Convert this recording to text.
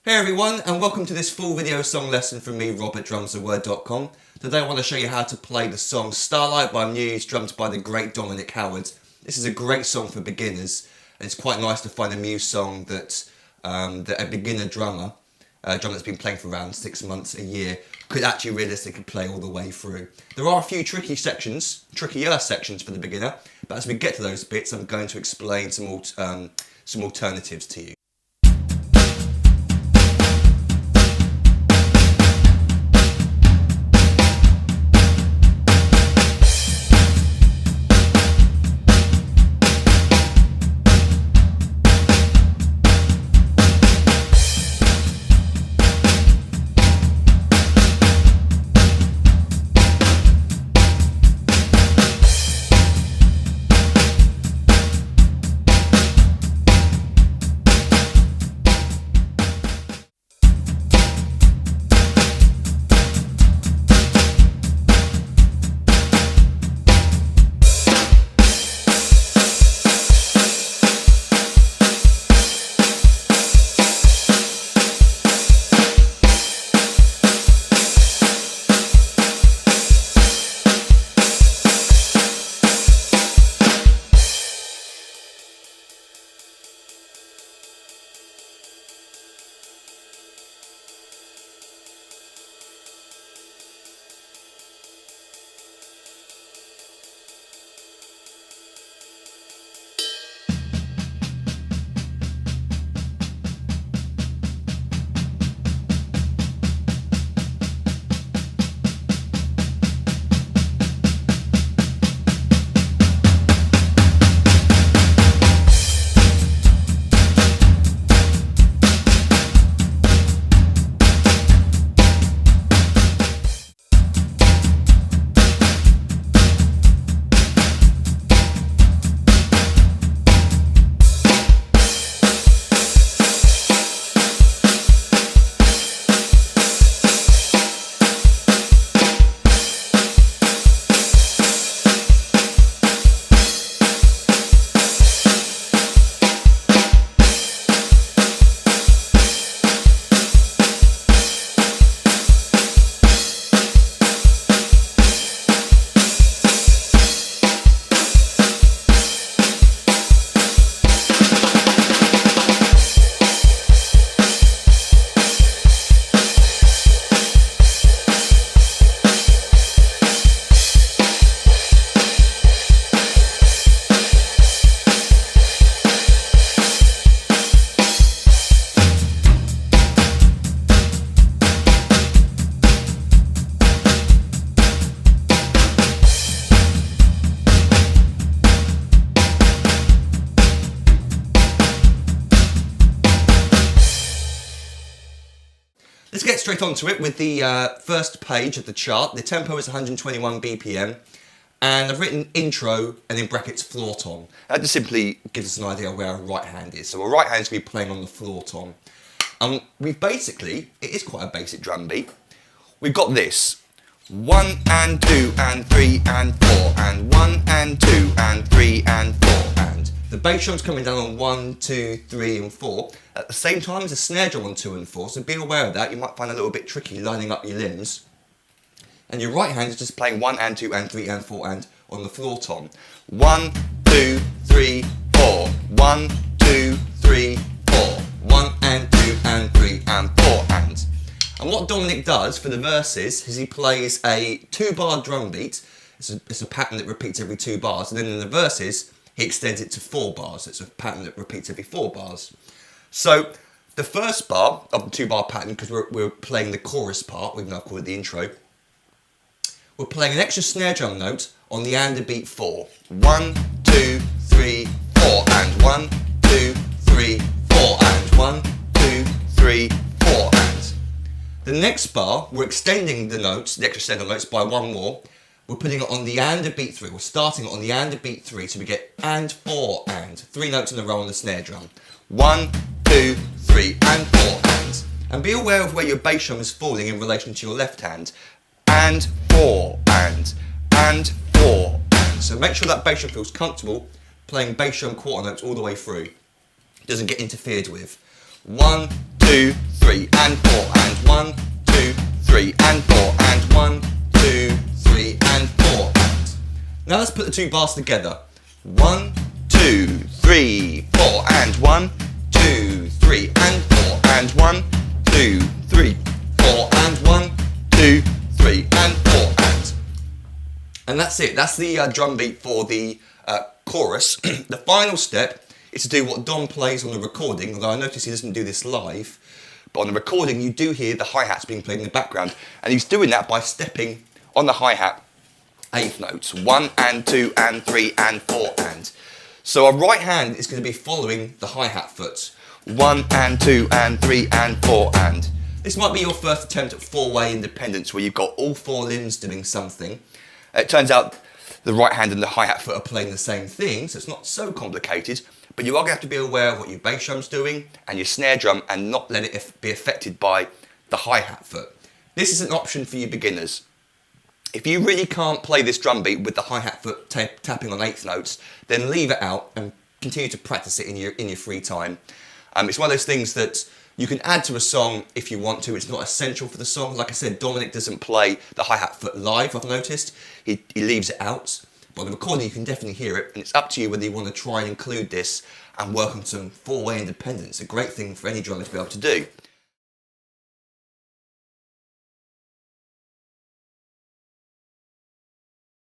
Hey everyone, and welcome to this full video song lesson from me, Rob at drumsandword.com. Today I want to show you how to play the song Starlight by Muse, drummed by the great Dominic Howard. This is a great song for beginners, and it's quite nice to find a Muse song that a beginner drummer, a drummer that's been playing for around 6 months, a year, could actually realistically play all the way through. There are a few trickier sections for the beginner, but as we get to those bits, I'm going to explain some alternatives to you. Let's get straight onto it with the first page of the chart. The tempo is 121 BPM, and I've written intro and in brackets floor tom. That just simply gives us an idea where our right hand is. So our right hand is going to be playing on the floor tom. It is quite a basic drum beat. We've got this: 1 and 2 and 3 and 4, and 1 and 2 and 3 and 4, and the bass drum's coming down on 1, 2, 3 and 4 at the same time as the snare drum on 2 and 4, so be aware of that. You might find it a little bit tricky lining up your limbs. And your right hand is just playing 1 and 2 and 3 and 4 and on the floor tom. 1, 2, 3, 4, 1, 2, 3, 4, 1 and 2 and 3 and 4 and. And what Dominic does for the verses is he plays a 2-bar drum beat. It's a pattern that repeats every 2 bars, and then in the verses he extends it to 4 bars. It's a pattern that repeats every 4 bars. So the first bar of the 2-bar pattern, because we're playing the chorus part, even though I've called it the intro, we're playing an extra snare drum note on the and beat 4. 1, 2, 3, 4, and 1, 2, 3, 4, and 1, 2, 3, 4, and. The next bar, we're extending the notes, the extra snare drum notes, by 1 more. We're putting it on the and beat 3. We're starting it on the and beat 3, so we get and 4 and. 3 notes in a row on the snare drum. 1, 2, 3, and 4 and. And be aware of where your bass drum is falling in relation to your left hand. And 4 and 4 and. So make sure that bass drum feels comfortable playing bass drum quarter notes all the way through. It doesn't get interfered with. 1, 2, 3. 3 and 4 and 1, 2, 3 and 4 and 1, 2, 3 and 4 and. Now let's put the two bars together. 1, 2, 3, 4 and 1, 2, 3 and 4 and 1, 2, 3, 4 and 1, 2, 3 and 4 and. And that's it. That's the drum beat for the chorus. The final step is to do what Dom plays on the recording, although I notice he doesn't do this live. But on the recording you do hear the hi-hats being played in the background, and he's doing that by stepping on the hi-hat eighth notes, 1 and 2 and 3 and 4 and. So our right hand is going to be following the hi-hat foot, 1 and 2 and 3 and 4 and. This might be your first attempt at four-way independence where you've got all four limbs doing something. It turns out the right hand and the hi-hat foot are playing the same thing, so it's not so complicated, but you are going to have to be aware of what your bass drum's doing and your snare drum and not let it be affected by the hi-hat foot. This is an option for you beginners. If you really can't play this drum beat with the hi-hat foot tapping on eighth notes, then leave it out and continue to practice it in your free time. It's one of those things that you can add to a song if you want to. It's not essential for the song. Like I said, Dominic doesn't play the hi-hat foot live, I've noticed. He leaves it out. But on the recording you can definitely hear it, and it's up to you whether you want to try and include this and work on some four-way independence. A great thing for any drummer to be able to do.